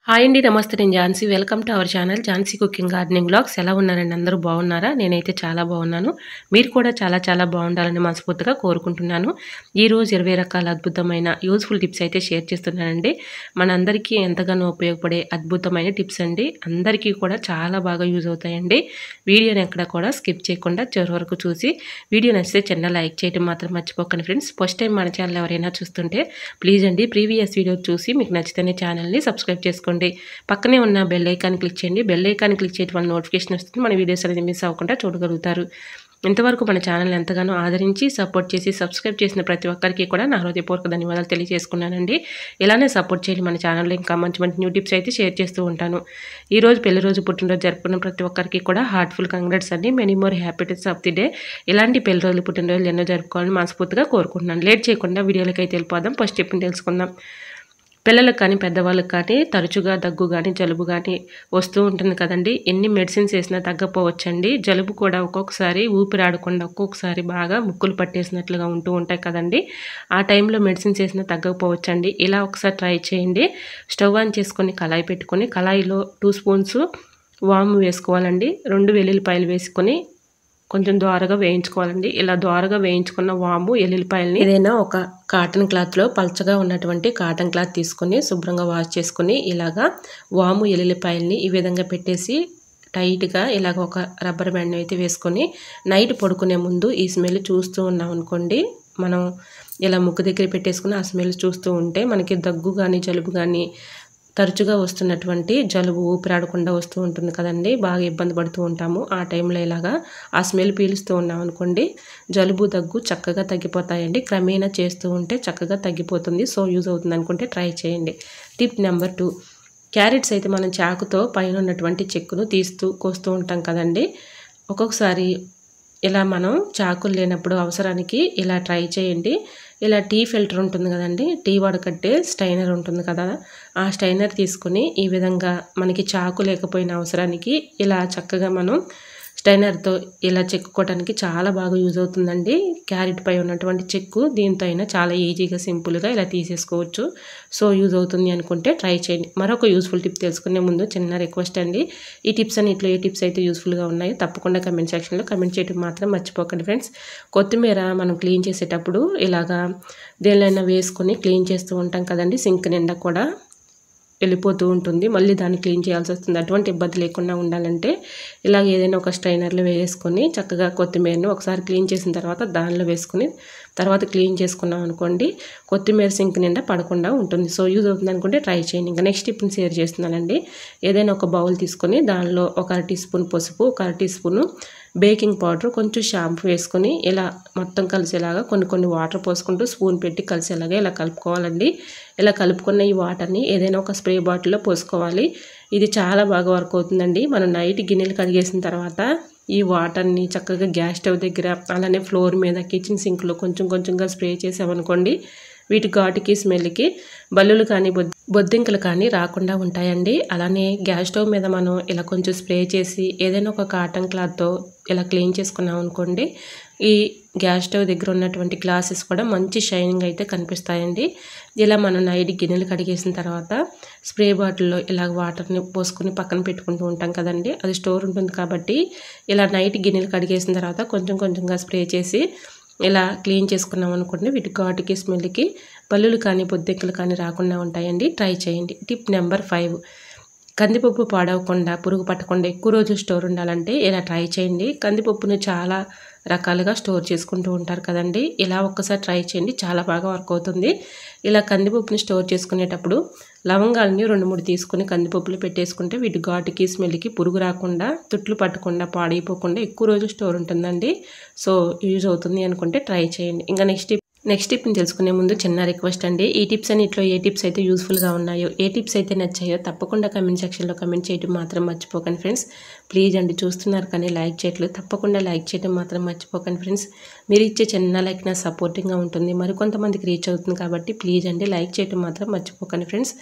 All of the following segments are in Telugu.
హాయ్ అండి. నమస్తే. నేను Jhansi. Welcome to our channel Jhansi cooking gardening vlogs. ఎలా ఉన్నారండి? అందరూ బాగున్నారా? నేనైతే చాలా బాగున్నాను. మీరు కూడా చాలా బాగుండాలని మనస్ఫూర్తిగా కోరుకుంటున్నాను. ఈరోజు 20 రకాల అద్భుతమైన యూజ్ఫుల్ టిప్స్ అయితే షేర్ చేస్తున్నానండి. మనందరికీ ఎంతగానో ఉపయోగపడే అద్భుతమైన టిప్స్ అండి. అందరికీ కూడా చాలా బాగా యూజ్ అవుతాయండి. వీడియోని ఎక్కడ కూడా స్కిప్ చేయకుండా చివరి వరకు చూసి వీడియో నచ్చితే చిన్న లైక్ చేయడం మాత్రం మర్చిపోకండి ఫ్రెండ్స్. ఫస్ట్ టైం మన ఛానల్ ఎవరైనా చూస్తుంటే ప్లీజ్ అండి ప్రీవియస్ వీడియో చూసి మీకు నచ్చితేనే ఛానల్ని సబ్స్క్రైబ్ చేసుకోండి. పక్కనే ఉన్న బెల్ ఐకాన్ క్లిక్ చేయండి. బెల్ ఐకాన్ క్లిక్ చేయడం వల్ల నోటిఫికేషన్ వస్తుంది. మన వీడియోస్ అనేది మిస్ అవ్వకుండా చూడగలుగుతారు. ఇంతవరకు మన ఛానల్ ఎంతగానో ఆదరించి సపోర్ట్ చేసి సబ్స్క్రైబ్ చేసిన ప్రతి ఒక్కరికి కూడా నా హృదయపూర్వక ధన్యవాదాలు తెలియజేసుకున్నానండి. ఇలానే సపోర్ట్ చేయండి. మన ఛానల్లో ఇంకా మంచి న్యూ టిప్స్ అయితే షేర్ చేస్తూ ఉంటాను. ఈరోజు పెళ్లి రోజు పుట్టినరోజు జరుపుకున్న ప్రతి ఒక్కరికి కూడా హార్ట్ఫుల్ కంగ్రాట్స్ అండి. Many more happiness of the day. ఇలాంటి పెళ్లి రోజులు పుట్టినరోజులు ఎన్నో జరుపుకోవాలని మనస్ఫూర్తిగా కోరుకుంటున్నాను. లేట్ చేయకుండా వీడియోలకి అయితే వెళ్ళిపోదాం. ఫస్ట్ టిప్ని తెలుసుకుందాం. పిల్లలకు కానీ పెద్దవాళ్ళకి కానీ తరచుగా దగ్గు కానీ జలుబు కానీ వస్తూ ఉంటుంది కదండి. ఎన్ని మెడిసిన్స్ వేసినా తగ్గపోవచ్చండి. జలుబు కూడా ఒక్కొక్కసారి ఊపిరాడకుండా ఒక్కొక్కసారి బాగా ముక్కులు పట్టేసినట్లుగా ఉంటూ ఉంటాయి కదండి. ఆ టైంలో మెడిసిన్స్ వేసినా తగ్గకపోవచ్చండి. ఇలా ఒకసారి ట్రై చేయండి. స్టవ్ ఆన్ చేసుకొని కళాయి పెట్టుకొని కళాయిలో 2 స్పూన్స్ వాము వేసుకోవాలండి. 2 వెల్లుల్లిపాయలు వేసుకొని కొంచెం దోరగా వేయించుకోవాలండి. ఇలా దోరగా వేయించుకున్న వాము ఎల్లుల్లిపాయలని ఏదైనా ఒక కాటన్ క్లాత్లో పల్చగా ఉన్నటువంటి కాటన్ క్లాత్ తీసుకొని శుభ్రంగా వాష్ చేసుకొని ఇలాగా వాము ఎల్లుల్లిపాయలని ఈ విధంగా పెట్టేసి టైట్గా ఇలాగ ఒక రబ్బర్ బ్యాండ్ అయితే వేసుకొని నైట్ పడుకునే ముందు ఈ స్మెల్ చూస్తూ ఉన్నాం అనుకోండి. మనం ఇలా ముక్కు దగ్గర పెట్టేసుకుని ఆ స్మెల్ చూస్తూ ఉంటే మనకి దగ్గు కానీ జలుబు కానీ తరచుగా వస్తున్నటువంటి జలుబు ఊపిరాడకుండా వస్తూ ఉంటుంది కదండి. బాగా ఇబ్బంది పడుతూ ఉంటాము. ఆ టైంలో ఇలాగా ఆ స్మెల్ పీలుస్తూ ఉన్నాం అనుకోండి జలుబు దగ్గు చక్కగా తగ్గిపోతాయండి. క్రమేణా చేస్తూ ఉంటే చక్కగా తగ్గిపోతుంది. సో యూజ్ అవుతుంది అనుకుంటే ట్రై చేయండి. టిప్ నెంబర్ 2, క్యారెట్స్ అయితే మనం చాకుతో పైన ఉన్నటువంటి చెక్కును కోస్తూ ఉంటాం కదండి. ఒక్కొక్కసారి ఇలా మనం చాకులు లేనప్పుడు అవసరానికి ఇలా ట్రై చేయండి. ఇలా టీ ఫిల్టర్ ఉంటుంది కదండి, టీ వడకట్టే స్టైనర్ ఉంటుంది కదా, ఆ స్టైనర్ తీసుకుని ఈ విధంగా మనకి చాకు లేకపోయిన అవసరానికి ఇలా చక్కగా మనం స్టైనర్తో ఇలా చెక్కుకోవడానికి చాలా బాగా యూజ్ అవుతుందండి. క్యారెట్ పై ఉన్నటువంటి చెక్కు దీంతో అయినా చాలా ఈజీగా సింపుల్గా ఇలా తీసేసుకోవచ్చు. సో యూజ్ అవుతుంది అనుకుంటే ట్రై చేయండి. మరొక యూస్ఫుల్ టిప్ తెలుసుకునే ముందు చిన్న రిక్వెస్ట్ అండి. ఈ టిప్స్ అన్నిట్లో ఏ టిప్స్ అయితే యూస్ఫుల్గా ఉన్నాయో తప్పకుండా కమెంట్ సెక్షన్లో కమెంట్ చేయడం మాత్రం మర్చిపోకండి ఫ్రెండ్స్. కొత్తిమీర మనం క్లీన్ చేసేటప్పుడు ఇలాగా దేనిలో వేసుకొని క్లీన్ చేస్తూ ఉంటాం కదండి. సింక్ నిండా కూడా వెళ్ళిపోతూ ఉంటుంది. మళ్ళీ దాన్ని క్లీన్ చేయాల్సి వస్తుంది. అటువంటి ఇబ్బంది లేకుండా ఉండాలంటే ఇలాగ ఏదైనా ఒక స్ట్రైనర్లో వేసుకొని చక్కగా కొత్తిమీరను ఒకసారి క్లీన్ చేసిన తర్వాత దానిలో వేసుకొని తర్వాత క్లీన్ చేసుకున్నాం అనుకోండి కొత్తిమీర సింక్ నిండా పడకుండా ఉంటుంది. సో యూజ్ అవుతుంది అనుకుంటే ట్రై చేయండి. ఇంకా నెక్స్ట్ టిప్ని షేర్ చేస్తున్నానండి. ఏదైనా ఒక బౌల్ తీసుకొని దానిలో ఒక 1 టీ స్పూన్ పసుపు, ఒక 1 టీ స్పూను బేకింగ్ పౌడర్, కొంచెం షాంపూ వేసుకొని ఇలా మొత్తం కలిసేలాగా కొన్ని వాటర్ పోసుకుంటూ స్పూన్ పెట్టి కలిసేలాగా ఇలా కలుపుకోవాలండి. ఇలా కలుపుకున్న ఈ వాటర్ని ఏదైనా ఒక స్ప్రే బాటిల్లో పోసుకోవాలి. ఇది చాలా బాగా వర్క్ అవుతుందండి. మనం నైట్ గిన్నెలు కడిగేసిన తర్వాత ఈ వాటర్ని చక్కగా గ్యాస్ స్టవ్ దగ్గర అలానే ఫ్లోర్ మీద కిచెన్ సింక్లో కొంచెంగా స్ప్రే చేసామనుకోండి వీటి ఘాటుకి స్మెల్కి బల్లులు కానీ బొద్దింకలు కానీ రాకుండా ఉంటాయండి. అలానే గ్యాస్ స్టవ్ మీద మనం ఇలా కొంచెం స్ప్రే చేసి ఏదైనా ఒక కాటన్ క్లాత్తో ఇలా క్లీన్ చేసుకున్నాం అనుకోండి ఈ గ్యాస్ స్టవ్ దగ్గర ఉన్నటువంటి గ్లాసెస్ కూడా మంచి షైనింగ్ అయితే కనిపిస్తాయండి. ఇలా మనం నైట్ గిన్నెలు కడిగేసిన తర్వాత స్ప్రే బాటిల్లో ఇలా వాటర్ని పోసుకొని పక్కన పెట్టుకుంటూ ఉంటాం కదండి. అది స్టోర్ ఉంటుంది కాబట్టి ఇలా నైట్ గిన్నెలు కడిగేసిన తర్వాత కొంచెంగా స్ప్రే చేసి ఇలా క్లీన్ చేసుకున్నాం అనుకోండి వీటి ఘాటుకి స్మెల్కి పల్లులు కానీ బొద్దింకలు కానీ రాకుండా ఉంటాయండి. ట్రై చేయండి. టిప్ నెంబర్ 5, కందిపప్పు పాడవకుండా పురుగు పట్టకుండా ఎక్కువ రోజులు స్టోర్ ఉండాలంటే ఇలా ట్రై చేయండి. కందిపప్పును చాలా రకాలుగా స్టోర్ చేసుకుంటూ ఉంటారు కదండి. ఇలా ఒక్కసారి ట్రై చేయండి. చాలా బాగా వర్క్ అవుతుంది. ఇలా కందిపప్పుని స్టోర్ చేసుకునేటప్పుడు లవంగాలని 2-3 తీసుకొని కందిపప్పులు పెట్టేసుకుంటే వీటి ఘాటుకి స్మెల్కి పురుగు రాకుండా తుట్లు పట్టకుండా పాడైపోకుండా ఎక్కువ రోజులు స్టోర్ ఉంటుందండి. సో యూజ్ అవుతుంది అనుకుంటే ట్రై చేయండి. ఇంకా నెక్స్ట్ టిప్ని తెలుసుకునే ముందు చిన్న రిక్వెస్ట్ అండి. ఈ టిప్స్ అన్నిట్లో ఏ టిప్స్ అయితే యూస్ఫుల్గా ఉన్నాయో ఏ టిప్స్ అయితే నచ్చాయో తప్పకుండా కమెంట్ సెక్షన్లో కమెంట్ చేయడం మాత్రం మర్చిపోకండి ఫ్రెండ్స్. ప్లీజ్ అండి చూస్తున్నారు కానీ లైక్ చేయట్లేదు. తప్పకుండా లైక్ చేయడం మాత్రం మర్చిపోకండి ఫ్రెండ్స్. మీరు ఇచ్చే చిన్న లైక్ నా సపోర్టింగ్గా ఉంటుంది. మరికొంతమందికి రీచ్ అవుతుంది కాబట్టి ప్లీజ్ అండి లైక్ చేయడం మాత్రం మర్చిపోకండి ఫ్రెండ్స్.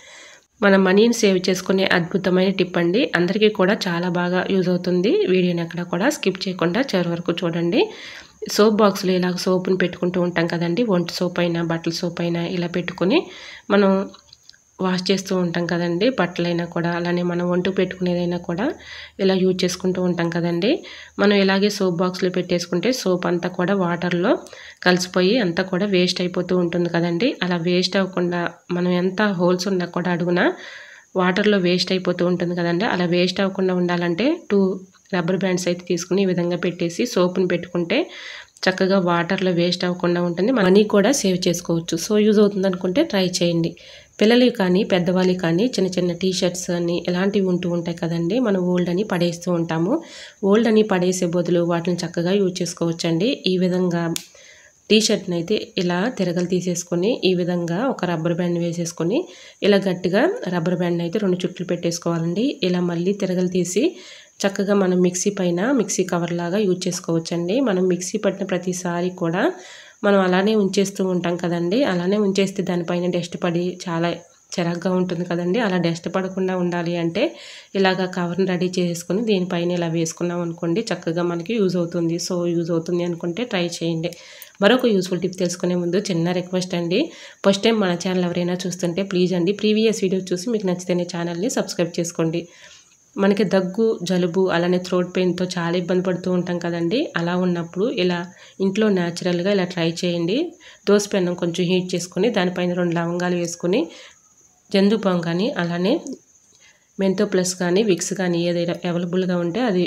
మన మనీని సేవ్ చేసుకునే అద్భుతమైన టిప్ అండి. అందరికీ కూడా చాలా బాగా యూజ్ అవుతుంది. వీడియోని ఎక్కడ కూడా స్కిప్ చేయకుండా చివరి వరకు చూడండి. సోప్ బాక్స్లో ఇలాగ సోపుని పెట్టుకుంటూ ఉంటాం కదండి. వంట సోప్ అయినా బట్టల సోప్ అయినా ఇలా పెట్టుకొని మనం వాష్ చేస్తూ ఉంటాం కదండి. బట్టలైనా కూడా అలానే మనం వంట పెట్టుకునేదైనా కూడా ఇలా యూజ్ చేసుకుంటూ ఉంటాం కదండి. మనం ఇలాగే సోప్ బాక్స్‌లో పెట్టేసుకుంటే సోప్ అంతా కూడా వాటర్‌లో కలిసిపోయి అంతా కూడా వేస్ట్ అయిపోతూ ఉంటుంది కదండి. అలా వేస్ట్ అవ్వకుండా మనం ఎంత హోల్స్ ఉన్నా కూడా అడుగున వాటర్‌లో వేస్ట్ అయిపోతూ ఉంటుంది కదండి. అలా వేస్ట్ అవ్వకుండా ఉండాలంటే 2 రబ్బర్ బ్యాండ్స్ అయితే తీసుకొని ఈ విధంగా పెట్టేసి సోప్‌ని పెట్టుకుంటే చక్కగా వాటర్‌లో వేస్ట్ అవ్వకుండా ఉంటుంది. మనీ కూడా సేవ్ చేసుకోవచ్చు. సో యూజ్ అవుతుందనుకుంటే ట్రై చేయండి. పిల్లలవి కానీ, పెద్దవాళ్ళవి కానీ చిన్న చిన్న టీ షర్ట్స్ అని ఇలాంటివి ఉంటూ ఉంటాయి కదండీ. మనం ఓల్డ్ అని పడేస్తూ ఉంటాము. ఓల్డ్ అని పడేసే బదులు వాటిని చక్కగా యూజ్ చేసుకోవచ్చండి. ఈ విధంగా టీ షర్ట్‌ని అయితే ఇలా తిరగలు తీసేసుకొని ఈ విధంగా ఒక రబ్బర్ బ్యాండ్ వేసేసుకొని ఇలా గట్టిగా రబ్బర్ బ్యాండ్‌ని అయితే 2 చుట్లు పెట్టేసుకోవాలండి. ఇలా మళ్ళీ తిరగలు తీసి చక్కగా మనం మిక్సీ పైన మిక్సీ కవర్ లాగా యూజ్ చేసుకోవచ్చండి. మనం మిక్సీ పట్టిన ప్రతిసారి కూడా మనం అలానే ఉంచేస్తూ ఉంటాం కదండీ. అలానే ఉంచేస్తే దానిపైన డస్ట్ పడి చాలా చిరాగ్గా ఉంటుంది కదండీ. అలా డస్ట్ పడకుండా ఉండాలి అంటే ఇలాగ కవర్‌ని రెడీ చేసేసుకొని దీనిపైన ఇలా వేసుకున్నాం అనుకోండి చక్కగా మనకి యూజ్ అవుతుంది. సో యూజ్ అవుతుంది అనుకుంటే ట్రై చేయండి. మరొక యూస్‌ఫుల్ టిప్ తెలుసుకునే ముందు చిన్న రిక్వెస్ట్ అండి. ఫస్ట్ టైం మన ఛానల్ ఎవరైనా చూస్తుంటే ప్లీజ్ అండి ప్రీవియస్ వీడియో చూసి మీకు నచ్చితేనే ఛానల్‌ని సబ్స్క్రైబ్ చేసుకోండి. మనకి దగ్గు, జలుబు అలానే థ్రోట్ పెయిన్‌తో చాలా ఇబ్బంది పడుతూ ఉంటాం కదండీ. అలా ఉన్నప్పుడు ఇలా ఇంట్లో న్యాచురల్‌గా ఇలా ట్రై చేయండి. దోస పెనం కొంచెం హీట్ చేసుకొని దానిపైన 2 లవంగాలు వేసుకొని జందుబాం కానీ అలానే మెంతో ప్లస్ కానీ విక్స్ కానీ ఏదైనా అవైలబుల్‌గా ఉంటే అది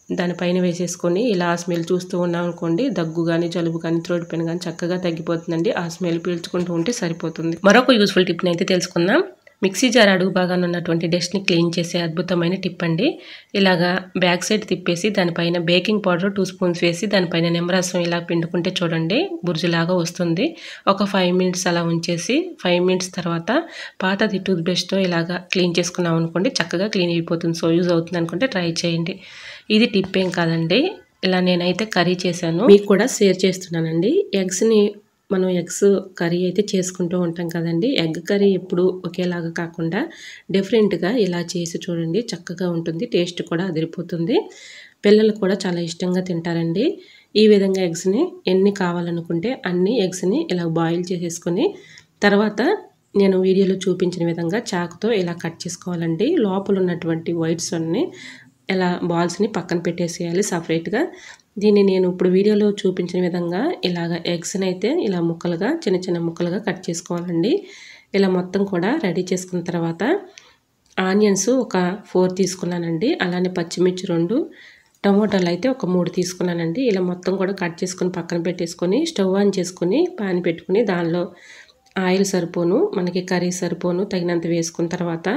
దానిపైన వేసేసుకొని ఇలా ఆ స్మెల్ చూస్తూ ఉన్నాం అనుకోండి దగ్గు కానీ, జలుబు కానీ, థ్రోట్ పెయిన్ కానీ చక్కగా తగ్గిపోతుందండి. ఆ స్మెల్ పీల్చుకుంటూ ఉంటే సరిపోతుంది. మరొక యూజ్‌ఫుల్ టిప్‌ని అయితే తెలుసుకుందాం. మిక్సీ జార్ అడుగు భాగాన ఉన్నటువంటి డస్ట్‌ని క్లీన్ చేసే అద్భుతమైన టిప్ అండి. ఇలాగా బ్యాక్ సైడ్ తిప్పేసి దానిపైన బేకింగ్ పౌడర్ 2 స్పూన్స్ వేసి దానిపైన నిమ్మరసం ఇలా పిండుకుంటే చూడండి బుర్జులాగా వస్తుంది. ఒక 5 మినిట్స్ అలా ఉంచేసి 5 మినిట్స్ తర్వాత పాతది టూత్ బ్రష్‌తో ఇలాగా క్లీన్ చేసుకున్నాం అనుకోండి చక్కగా క్లీన్ అయిపోతుంది. సో యూజ్ అవుతుంది అనుకుంటే ట్రై చేయండి. ఇది టిప్ ఏం కాదండి. ఇలా నేనైతే కర్రీ చేశాను. మీకు కూడా షేర్ చేస్తున్నానండి. మనం ఎగ్స్ కర్రీ అయితే చేసుకుంటూ ఉంటాం కదండీ. ఎగ్ కర్రీ ఎప్పుడు ఒకేలాగా కాకుండా డిఫరెంట్‌గా ఇలా చేసి చూడండి చక్కగా ఉంటుంది. టేస్ట్ కూడా అదిరిపోతుంది. పిల్లలు కూడా చాలా ఇష్టంగా తింటారండి. ఈ విధంగా ఎగ్స్‌ని ఎన్ని కావాలనుకుంటే అన్ని ఎగ్స్‌ని ఇలా బాయిల్ చేసేసుకొని తర్వాత నేను వీడియోలో చూపించిన విధంగా చాకుతో ఇలా కట్ చేసుకోవాలండి. లోపల ఉన్నటువంటి వైట్స్ అన్నీ ఇలా బాల్స్‌ని పక్కన పెట్టేసేయాలి సెపరేట్‌గా. దీన్ని నేను ఇప్పుడు వీడియోలో చూపించిన విధంగా ఇలాగ ఎగ్స్‌ని అయితే ఇలా ముక్కలుగా చిన్న చిన్న ముక్కలుగా కట్ చేసుకోవాలండి. ఇలా మొత్తం కూడా రెడీ చేసుకున్న తర్వాత ఆనియన్స్ ఒక 4 తీసుకున్నానండి. అలానే పచ్చిమిర్చి 2, టమోటాలు అయితే ఒక 3 తీసుకున్నానండి. ఇలా మొత్తం కూడా కట్ చేసుకొని పక్కన పెట్టేసుకొని స్టవ్ ఆన్ చేసుకొని పాన్ పెట్టుకొని దానిలో ఆయిల్ సరిపోను మనకి కర్రీ సరిపోను తగినంత వేసుకున్న తర్వాత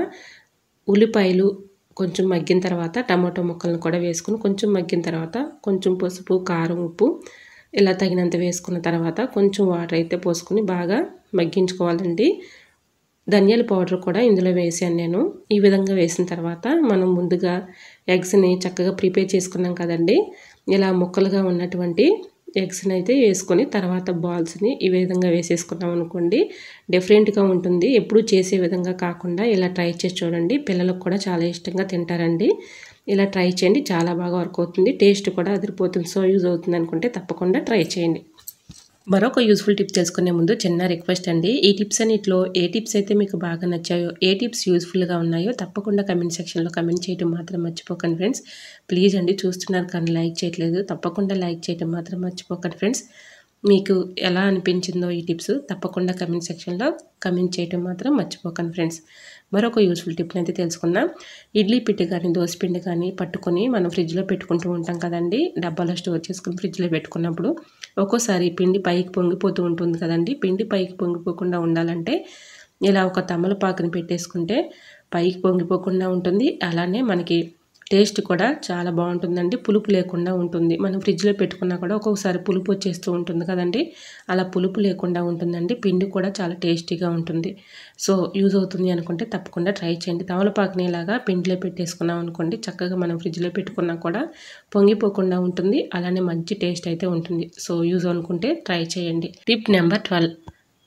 ఉల్లిపాయలు కొంచెం మగ్గిన తర్వాత టమాటో ముక్కలను కూడా వేసుకొని కొంచెం మగ్గిన తర్వాత కొంచెం పసుపు, కారం, ఉప్పు ఇలా తగినంత వేసుకున్న తర్వాత కొంచెం వాటర్ అయితే పోసుకొని బాగా మగ్గించుకోవాలండి. ధనియాల పౌడర్ కూడా ఇందులో వేసాను నేను. ఈ విధంగా వేసిన తర్వాత మనం ముందుగా ఎగ్స్‌ని చక్కగా ప్రిపేర్ చేసుకున్నాం కదండీ. ఇలా ముక్కలుగా ఉన్నటువంటి ఎగ్స్‌ని అయితే వేసుకొని తర్వాత బాల్స్‌ని ఈ విధంగా వేసేసుకున్నాం అనుకోండి డిఫరెంట్‌గా ఉంటుంది. ఎప్పుడు చేసే విధంగా కాకుండా ఇలా ట్రై చేసి చూడండి. పిల్లలకు కూడా చాలా ఇష్టంగా తింటారండి. ఇలా ట్రై చేయండి. చాలా బాగా వర్క్ అవుతుంది. టేస్ట్ కూడా అదిరిపోతుంది. సో యూజ్ అవుతుంది అనుకుంటే తప్పకుండా ట్రై చేయండి. మరొక యూజ్‌ఫుల్ టిప్ తెలుసుకునే ముందు చిన్న రిక్వెస్ట్ అండి. ఈ టిప్స్ అన్నిట్లో ఏ టిప్స్ అయితే మీకు బాగా నచ్చాయో, ఏ టిప్స్ యూజ్‌ఫుల్‌గా ఉన్నాయో తప్పకుండా కమెంట్ సెక్షన్‌లో కమెంట్ చేయడం మాత్రం మర్చిపోకండి ఫ్రెండ్స్. ప్లీజ్ అండి చూస్తున్నారు కానీ లైక్ చేయట్లేదు. తప్పకుండా లైక్ చేయడం మాత్రం మర్చిపోకండి ఫ్రెండ్స్. మీకు ఎలా అనిపించిందో ఈ టిప్స్ తప్పకుండా కమెంట్ సెక్షన్‌లో కమెంట్ చేయడం మాత్రం మర్చిపోకండి ఫ్రెండ్స్. మరొక యూజ్‌ఫుల్ టిప్‌ని అయితే తెలుసుకుందాం. ఇడ్లీ పిండి కానీ, దోస పిండి కానీ పట్టుకొని మనం ఫ్రిడ్జ్‌లో పెట్టుకుంటూ ఉంటాం కదండీ. డబ్బాలో స్టోర్ చేసుకొని ఫ్రిడ్జ్‌లో పెట్టుకున్నప్పుడు ఒక్కోసారి పిండి పైకి పొంగిపోతూ ఉంటుంది కదండీ. పిండి పైకి పొంగిపోకుండా ఉండాలంటే ఇలా ఒక తమలపాకుని పెట్టేసుకుంటే పైకి పొంగిపోకుండా ఉంటుంది. అలానే మనకి టేస్ట్ కూడా చాలా బాగుంటుందండి. పులుపు లేకుండా ఉంటుంది. మనం ఫ్రిడ్జ్‌లో పెట్టుకున్నా కూడా ఒక్కొక్కసారి పులుపు వచ్చేస్తూ ఉంటుంది కదండీ. అలా పులుపు లేకుండా ఉంటుందండి. పిండి కూడా చాలా టేస్టీగా ఉంటుంది. సో యూజ్ అవుతుంది అనుకుంటే తప్పకుండా ట్రై చేయండి. తమలపాకుని ఇలాగా పిండిలో పెట్టేసుకున్నాం అనుకోండి చక్కగా మనం ఫ్రిడ్జ్‌లో పెట్టుకున్నా కూడా పొంగిపోకుండా ఉంటుంది. అలానే మంచి టేస్ట్ అయితే ఉంటుంది. సో యూజ్ అనుకుంటే ట్రై చేయండి. టిప్ నెంబర్ 12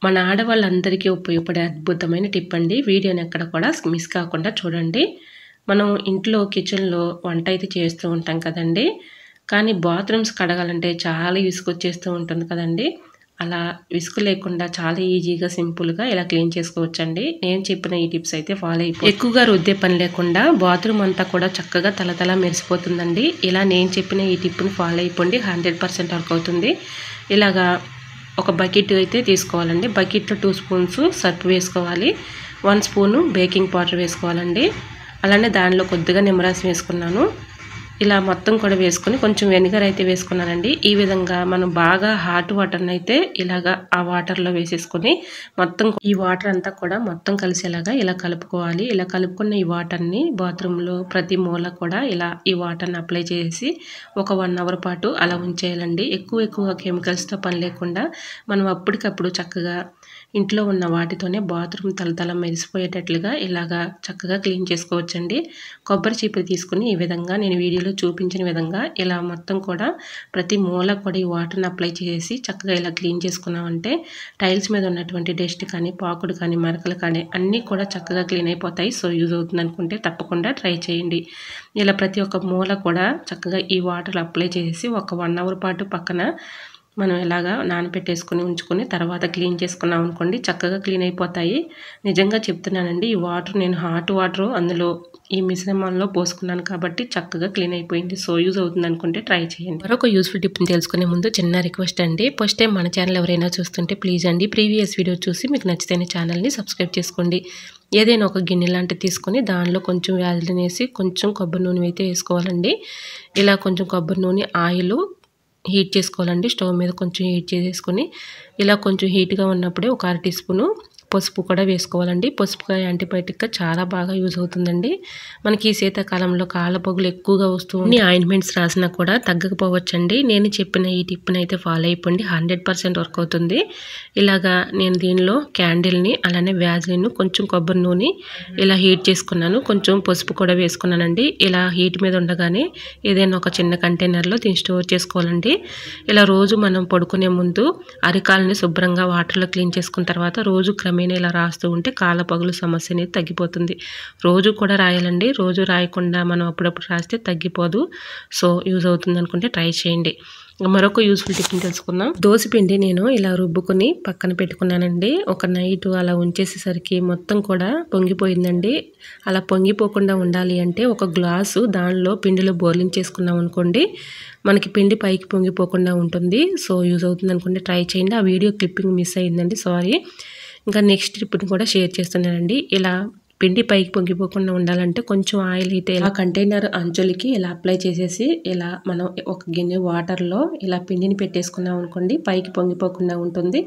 మన ఆడవాళ్ళందరికీ ఉపయోగపడే అద్భుతమైన టిప్ అండి. వీడియోని ఎక్కడ కూడా మిస్ కాకుండా చూడండి. మనం ఇంట్లో కిచెన్‌లో వంట అయితే చేస్తూ ఉంటాం కదండీ. కానీ బాత్రూమ్స్ కడగాలంటే చాలా విసుగొచ్చేస్తూ ఉంటుంది కదండీ. అలా విసుగు లేకుండా చాలా ఈజీగా సింపుల్గా ఇలా క్లీన్ చేసుకోవచ్చండి. నేను చెప్పిన ఈ టిప్స్ అయితే ఫాలో అయిపోయి ఎక్కువగా రుద్దే పని లేకుండా బాత్రూమ్ అంతా కూడా చక్కగా తలతల మెరిసిపోతుందండి. ఇలా నేను చెప్పిన ఈ టిప్ని ఫాలో అయిపోండి, 100% వర్క్ అవుతుంది. ఇలాగా ఒక బకెట్ అయితే తీసుకోవాలండి. బకెట్లో 2 స్పూన్స్ సర్ఫ్ వేసుకోవాలి, 1 స్పూను బేకింగ్ పౌడర్ వేసుకోవాలండి. అలానే దానిలో కొద్దిగా నిమ్మరసం వేసుకున్నాను. ఇలా మొత్తం కూడా వేసుకొని కొంచెం వెనిగర్ అయితే వేసుకున్నానండి. ఈ విధంగా మనం బాగా హాట్ వాటర్ని అయితే ఇలాగా ఆ వాటర్లో వేసేసుకొని మొత్తం ఈ వాటర్ అంతా కూడా మొత్తం కలిసేలాగా ఇలా కలుపుకోవాలి. ఇలా కలుపుకున్న ఈ వాటర్ని బాత్రూంలో ప్రతి మూల కూడా ఇలా ఈ వాటర్ని అప్లై చేసి ఒక 1 అవర్ పాటు అలా ఉంచేయాలండి. ఎక్కువ కెమికల్స్తో పని లేకుండా మనం అప్పటికప్పుడు చక్కగా ఇంట్లో ఉన్న వాటితోనే బాత్రూమ్ తలతల మెరిసిపోయేటట్లుగా ఇలాగా చక్కగా క్లీన్ చేసుకోవచ్చండి. కొబ్బరి చీపురు తీసుకుని ఈ విధంగా నేను వీడియోలో చూపించిన విధంగా ఇలా మొత్తం కూడా ప్రతి మూల కూడా ఈ వాటర్ని అప్లై చేసి చక్కగా ఇలా క్లీన్ చేసుకున్నామంటే టైల్స్ మీద ఉన్నటువంటి డస్ట్ కానీ, పాకుడు కానీ, మరకలు కానీ అన్నీ కూడా చక్కగా క్లీన్ అయిపోతాయి. సో యూజ్ అవుతుంది అనుకుంటే తప్పకుండా ట్రై చేయండి. ఇలా ప్రతి ఒక్క మూల కూడా చక్కగా ఈ వాటర్ అప్లై చేసి ఒక 1 అవర్ పాటు పక్కన మనం ఇలాగా నానబెట్టేసుకొని ఉంచుకొని తర్వాత క్లీన్ చేసుకున్నాం అనుకోండి చక్కగా క్లీన్ అయిపోతాయి. నిజంగా చెప్తున్నానండి, ఈ వాటర్ నేను హాట్ వాటర్ అందులో ఈ మిశ్రమంలో పోసుకున్నాను కాబట్టి చక్కగా క్లీన్ అయిపోయింది. సో యూజ్ అవుతుంది అనుకుంటే ట్రై చేయండి. మరొక యూస్ఫుల్ టిప్ని తెలుసుకునే ముందు చిన్న రిక్వెస్ట్ అండి. ఫస్ట్ టైం మన ఛానల్ ఎవరైనా చూస్తుంటే ప్లీజ్ అండి ప్రీవియస్ వీడియో చూసి మీకు నచ్చితేనే ఛానల్ని సబ్స్క్రైబ్ చేసుకోండి. ఏదైనా ఒక గిన్నె లాంటిది తీసుకొని దానిలో కొంచెం వ్యాజిలిన్ వేసి కొంచెం కొబ్బరి నూనె అయితే వేసుకోవాలండి. ఇలా కొంచెం కొబ్బరి నూనె ఆయిల్ హీట్ చేసుకోవాలండి. స్టవ్ మీద కొంచెం హీట్ చేసేసుకొని ఇలా కొంచెం హీట్గా ఉన్నప్పుడే ఒక 1/2 టీ స్పూను పసుపు కూడా వేసుకోవాలండి. పసుపు యాంటీబయాటిక్గా చాలా బాగా యూజ్ అవుతుందండి. మనకి ఈ శీతాకాలంలో కాళ్ళపొగులు ఎక్కువగా వస్తూ ఆయింట్మెంట్స్ రాసినా కూడా తగ్గకపోవచ్చండి. నేను చెప్పిన ఈ టిప్ని అయితే ఫాలో అయిపోండి, 100% వర్క్ అవుతుంది. ఇలాగా నేను దీనిలో క్యాండిల్ని అలానే వ్యాజ్లిన్ కొంచెం కొబ్బరి నూనె ఇలా హీట్ చేసుకున్నాను, కొంచెం పసుపు కూడా వేసుకున్నానండి. ఇలా హీట్ మీద ఉండగానే ఏదైనా ఒక చిన్న కంటైనర్లో దీన్ని స్టోర్ చేసుకోవాలండి. ఇలా రోజు మనం పడుకునే ముందు అరికాలని శుభ్రంగా వాటర్లో క్లీన్ చేసుకున్న తర్వాత రోజు క్రమేణా ఇలా రాస్తూ ఉంటే కాళ్ళ పగులు సమస్య అనేది తగ్గిపోతుంది. రోజు కూడా రాయాలండి. రోజు రాయకుండా మనం అప్పుడప్పుడు రాస్తే తగ్గిపోదు. సో యూజ్ అవుతుంది అనుకుంటే ట్రై చేయండి. మరొక యూస్ఫుల్ టిప్ని తెలుసుకుందాం. దోసపిండి నేను ఇలా రుబ్బుకొని పక్కన పెట్టుకున్నానండి. ఒక నైట్ అలా ఉంచేసేసరికి మొత్తం కూడా పొంగిపోయిందండి. అలా పొంగిపోకుండా ఉండాలి అంటే ఒక గ్లాసు దానిలో పిండిలో బోర్లింగ్ చేసుకున్నాం అనుకోండి మనకి పిండి పైకి పొంగిపోకుండా ఉంటుంది. సో యూజ్ అవుతుంది అనుకుంటే ట్రై చేయండి. ఆ వీడియో క్లిప్పింగ్ మిస్ అయిందండి, సారీ. ఇంకా నెక్స్ట్ టిప్ని కూడా షేర్ చేస్తున్నానండి. ఇలా పిండి పైకి పొంగిపోకుండా ఉండాలంటే కొంచెం ఆయిల్ అయితే ఇలా కంటైనర్ అంచులకి ఇలా అప్లై చేసేసి ఇలా మనం ఒక గిన్నె వాటర్లో ఇలా పిండిని పెట్టేసుకున్నాం అనుకోండి పైకి పొంగిపోకుండా ఉంటుంది.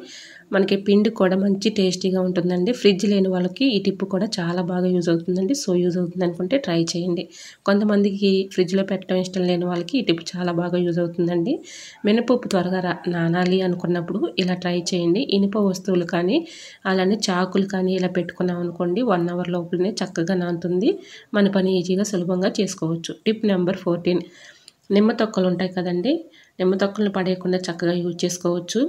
మనకి పిండి కూడా మంచి టేస్టీగా ఉంటుందండి. ఫ్రిడ్జ్ లేని వాళ్ళకి ఈ టిప్ కూడా చాలా బాగా యూజ్ అవుతుందండి. సో యూజ్ అవుతుంది అనుకుంటే ట్రై చేయండి. కొంతమందికి ఫ్రిడ్జ్లో పెట్టడం ఇష్టం లేని వాళ్ళకి ఈ టిప్ చాలా బాగా యూజ్ అవుతుందండి. మినపప్పు త్వరగా నానాలి అనుకున్నప్పుడు ఇలా ట్రై చేయండి. ఇనుప వస్తువులు కానీ అలానే చాకులు కానీ ఇలా పెట్టుకున్నాం అనుకోండి 1 అవర్ లోపలనే చక్కగా నానుతుంది. మన పని ఈజీగా సులభంగా చేసుకోవచ్చు. టిప్ నెంబర్ 14, నిమ్మ తొక్కలు ఉంటాయి కదండి, నిమ్మ తొక్కలను పడేయకుండా చక్కగా యూజ్ చేసుకోవచ్చు.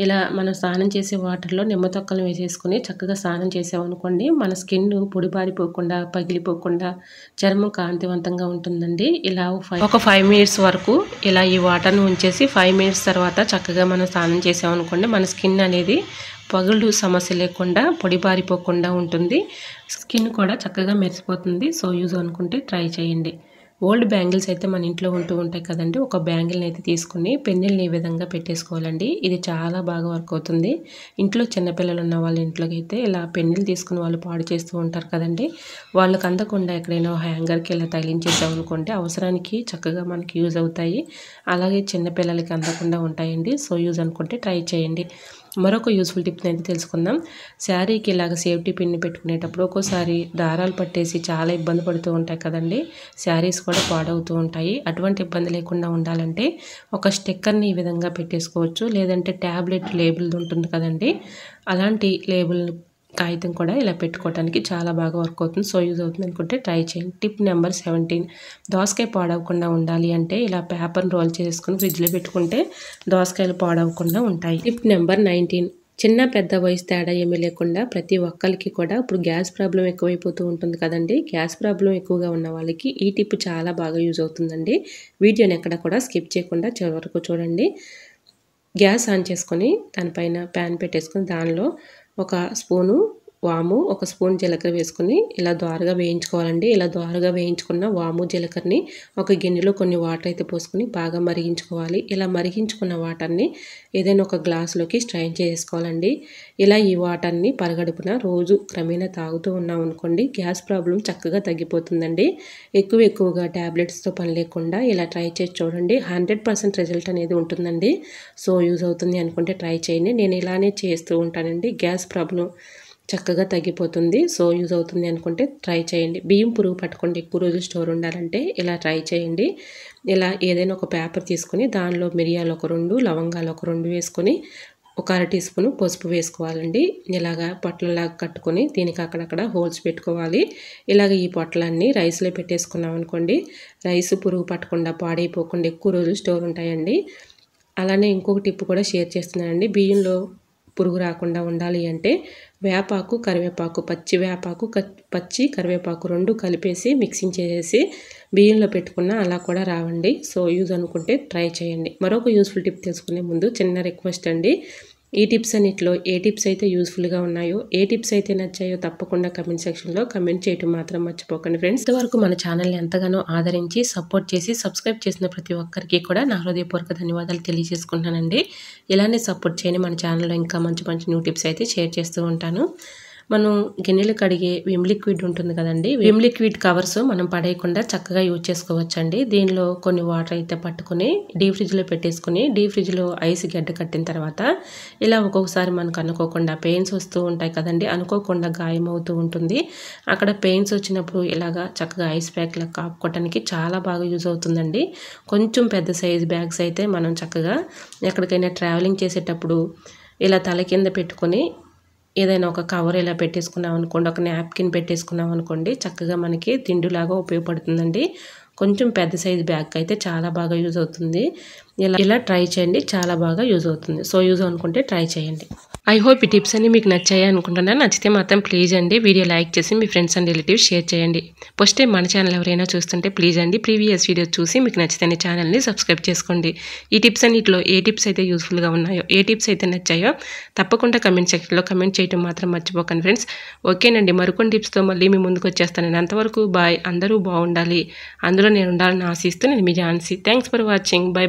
ఇలా మనం స్నానం చేసే వాటర్లో నిమ్మ తొక్కలు వేసేసుకొని చక్కగా స్నానం చేసామనుకోండి మన స్కిన్ పొడిబారిపోకుండా పగిలిపోకుండా చర్మం కాంతివంతంగా ఉంటుందండి. ఇలా ఒక 5 మినిట్స్ వరకు ఇలా ఈ వాటర్ని ఉంచేసి 5 మినిట్స్ తర్వాత చక్కగా మనం స్నానం చేసామనుకోండి మన స్కిన్ అనేది పగుళ్ళు సమస్య లేకుండా పొడిబారిపోకుండా ఉంటుంది. స్కిన్ కూడా చక్కగా మెరిసిపోతుంది. సో యూజ్ అనుకుంటే ట్రై చేయండి. ఓల్డ్ బ్యాంగిల్స్ అయితే మన ఇంట్లో ఉంటూ ఉంటాయి కదండి. ఒక బ్యాంగిల్ని అయితే తీసుకుని పెన్నెల్ని ఈ విధంగా పెట్టేసుకోవాలండి. ఇది చాలా బాగా వర్క్ అవుతుంది. ఇంట్లో చిన్నపిల్లలు ఉన్న వాళ్ళ ఇంట్లోకి అయితే ఇలా పెన్నెలు తీసుకుని వాళ్ళు పాడు చేస్తూ ఉంటారు కదండి. వాళ్ళకి అందకుండా ఎక్కడైనా హ్యాంగర్కి ఇలా తగిలించేసామనుకుంటే అవసరానికి చక్కగా మనకి యూజ్ అవుతాయి. అలాగే చిన్నపిల్లలకి అందకుండా ఉంటాయండి. సో యూజ్ అనుకుంటే ట్రై చేయండి. మరొక యూస్ఫుల్ టిప్ని అయితే తెలుసుకుందాం. శారీకి ఇలాగ సేఫ్టీ పిన్ని పెట్టుకునేటప్పుడు ఒక్కోసారి దారాలు పట్టేసి చాలా ఇబ్బంది పడుతూ ఉంటాయి కదండి. శారీస్ కూడా పాడవుతూ ఉంటాయి. అటువంటి ఇబ్బంది లేకుండా ఉండాలంటే ఒక స్టిక్కర్ని ఈ విధంగా పెట్టేసుకోవచ్చు. లేదంటే ట్యాబ్లెట్ లేబుల్ ఉంటుంది కదండి, అలాంటి లేబుల్ కాగితం కూడా ఇలా పెట్టుకోవడానికి చాలా బాగా వర్క్ అవుతుంది. సో యూజ్ అవుతుంది అనుకుంటే ట్రై చేయండి. టిప్ నెంబర్ 17, దోసకాయ పాడవకుండా ఉండాలి అంటే ఇలా పేపర్ని రోల్ చేసుకుని ఫ్రిడ్జ్లో పెట్టుకుంటే దోసకాయలు పాడవకుండా ఉంటాయి. టిప్ నెంబర్ 19, చిన్న పెద్ద వయసు తేడా ఏమీ లేకుండా ప్రతి ఒక్కరికి కూడా ఇప్పుడు గ్యాస్ ప్రాబ్లం ఎక్కువైపోతూ ఉంటుంది కదండి. గ్యాస్ ప్రాబ్లం ఎక్కువగా ఉన్న వాళ్ళకి ఈ టిప్ చాలా బాగా యూజ్ అవుతుందండి. వీడియోని ఎక్కడ కూడా స్కిప్ చేయకుండా చివరి వరకు చూడండి. గ్యాస్ ఆన్ చేసుకొని దానిపైన ప్యాన్ పెట్టేసుకొని దానిలో ఒక స్పూను వాము, ఒక స్పూన్ జీలకర్ర వేసుకొని ఇలా దోరగా వేయించుకోవాలండి. ఇలా దోరగా వేయించుకున్న వాము జీలకర్రని ఒక గిన్నెలో కొన్ని వాటర్ అయితే పోసుకొని బాగా మరిగించుకోవాలి. ఇలా మరిగించుకున్న వాటర్ని ఏదైనా ఒక గ్లాసులోకి స్ట్రైన్ చేసుకోవాలండి. ఇలా ఈ వాటర్ని పరగడుపున రోజు క్రమేణా తాగుతూ ఉన్నాం అనుకోండి, గ్యాస్ ప్రాబ్లం చక్కగా తగ్గిపోతుందండి. ఎక్కువగా ట్యాబ్లెట్స్తో పని లేకుండా ఇలా ట్రై చేసి చూడండి. 100% రిజల్ట్ అనేది ఉంటుందండి. సో యూజ్ అవుతుంది అనుకుంటే ట్రై చేయండి. నేను ఇలానే చేస్తూ ఉంటానండి. గ్యాస్ ప్రాబ్లం చక్కగా తగ్గిపోతుంది. సో యూజ్ అవుతుంది అనుకుంటే ట్రై చేయండి. బియ్యం పురుగు పట్టకుండా ఎక్కువ రోజులు స్టోర్ ఉండాలంటే ఇలా ట్రై చేయండి. ఇలా ఏదైనా ఒక పేపర్ తీసుకొని దానిలో మిరియాలు ఒక 2, లవంగాలు ఒక 2 వేసుకొని ఒక అర టీ స్పూన్ పసుపు వేసుకోవాలండి. ఇలాగా పొట్లలాగా కట్టుకొని దీనికి అక్కడక్కడ హోల్స్ పెట్టుకోవాలి. ఇలాగ ఈ పొట్లన్నీ రైస్లో పెట్టేసుకున్నాం అనుకోండి, రైస్ పురుగు పట్టకుండా పాడైపోకుండా ఎక్కువ రోజులు స్టోర్ ఉంటాయండి. అలానే ఇంకొక టిప్ కూడా షేర్ చేస్తున్నానండి. బియ్యంలో పురుగు రాకుండా ఉండాలి అంటే వేపాకు, కరివేపాకు, పచ్చి కరివేపాకు 2 కలిపేసి మిక్సింగ్ చేసేసి బియ్యంలో పెట్టుకున్న అలా కూడా రావండి. సో యూజ్ అనుకుంటే ట్రై చేయండి. మరొక యూస్ఫుల్ టిప్ తెలుసుకునే ముందు చిన్న రిక్వెస్ట్ అండి. ఈ టిప్స్ అన్నిటిలో ఏ టిప్స్ అయితే యూస్ఫుల్గా ఉన్నాయో, ఏ టిప్స్ అయితే నచ్చాయో తప్పకుండా కమెంట్ సెక్షన్లో కమెంట్ చేయడం మాత్రం మర్చిపోకండి ఫ్రెండ్స్. ఇంతవరకు మన ఛానల్ని ఎంతగానో ఆదరించి సపోర్ట్ చేసి సబ్స్క్రైబ్ చేసిన ప్రతి ఒక్కరికి కూడా నా హృదయపూర్వక ధన్యవాదాలు తెలియజేసుకుంటానండి. ఇలానే సపోర్ట్ చేయని మన ఛానల్లో ఇంకా మంచి న్యూ టిప్స్ అయితే షేర్ చేస్తూ ఉంటాను. మనం గిన్నెలు కడిగే విమ్ లిక్విడ్ ఉంటుంది కదండి, విమ్ లిక్విడ్ కవర్స్ మనం పడేయకుండా చక్కగా యూజ్ చేసుకోవచ్చండి. దీనిలో కొన్ని వాటర్ అయితే పట్టుకుని డీప్ ఫ్రిడ్జ్లో పెట్టేసుకుని డీప్ ఫ్రిడ్జ్లో ఐస్ గడ్డ కట్టిన తర్వాత ఇలా ఒక్కొక్కసారి మనకు అనుకోకుండా పెయిన్స్ వస్తూ ఉంటాయి కదండి, అనుకోకుండా గాయం అవుతూ ఉంటుంది. అక్కడ పెయిన్స్ వచ్చినప్పుడు ఇలాగా చక్కగా ఐస్ ప్యాక్లా కాపుకోవటానికి చాలా బాగా యూజ్ అవుతుందండి. కొంచెం పెద్ద సైజ్ బ్యాగ్స్ అయితే మనం చక్కగా ఎక్కడికైనా ట్రావెలింగ్ చేసేటప్పుడు ఇలా తల కింద పెట్టుకొని ఏదైనా ఒక కవర్ ఇలా పెట్టేసుకున్నాం అనుకోండి, ఒక నాప్కిన్ పెట్టేసుకున్నాం అనుకోండి, చక్కగా మనకి దిండులాగా ఉపయోగపడుతుందండి. కొంచెం పెద్ద సైజ్ బ్యాగ్ అయితే చాలా బాగా యూజ్ అవుతుంది. ఇలా ట్రై చేయండి, చాలా బాగా యూజ్ అవుతుంది. సో యూజ్ అనుకుంటే ట్రై చేయండి. ఐ హోప్ ఈ టిప్స్ అన్ని మీకు నచ్చాయి అనుకుంటున్నాను. నచ్చితే మాత్రం ప్లీజ్ అండి వీడియో లైక్ చేసి మీ ఫ్రెండ్స్ అండ్ రిలేటివ్స్ షేర్ చేయండి. ఫస్ట్ టైం మన ఛానల్ ఎవరైనా చూస్తుంటే ప్లీజ్ అండి ప్రీవియస్ వీడియో చూసి మీకు నచ్చితే ఛానల్ని సబ్స్క్రైబ్ చేసుకోండి. ఈ టిప్స్ అన్నిటిలో ఏ టిప్స్ అయితే యూస్ఫుల్గా ఉన్నాయో, ఏ టిప్స్ అయితే నచ్చాయో తప్పకుండా కమెంట్ సెక్షన్లో కమెంట్ చేయడం మాత్రం మర్చిపోకండి ఫ్రెండ్స్. ఓకేనండి, మరికొన్ని టిప్స్తో మళ్ళీ మీ ముందుకు వచ్చేస్తాను. అంతవరకు బాయ్. అందరూ బాగుండాలి, అందులో నేను ఉండాలని ఆశిస్తూ నేను మీ Jhansi. Thanks for watching. By.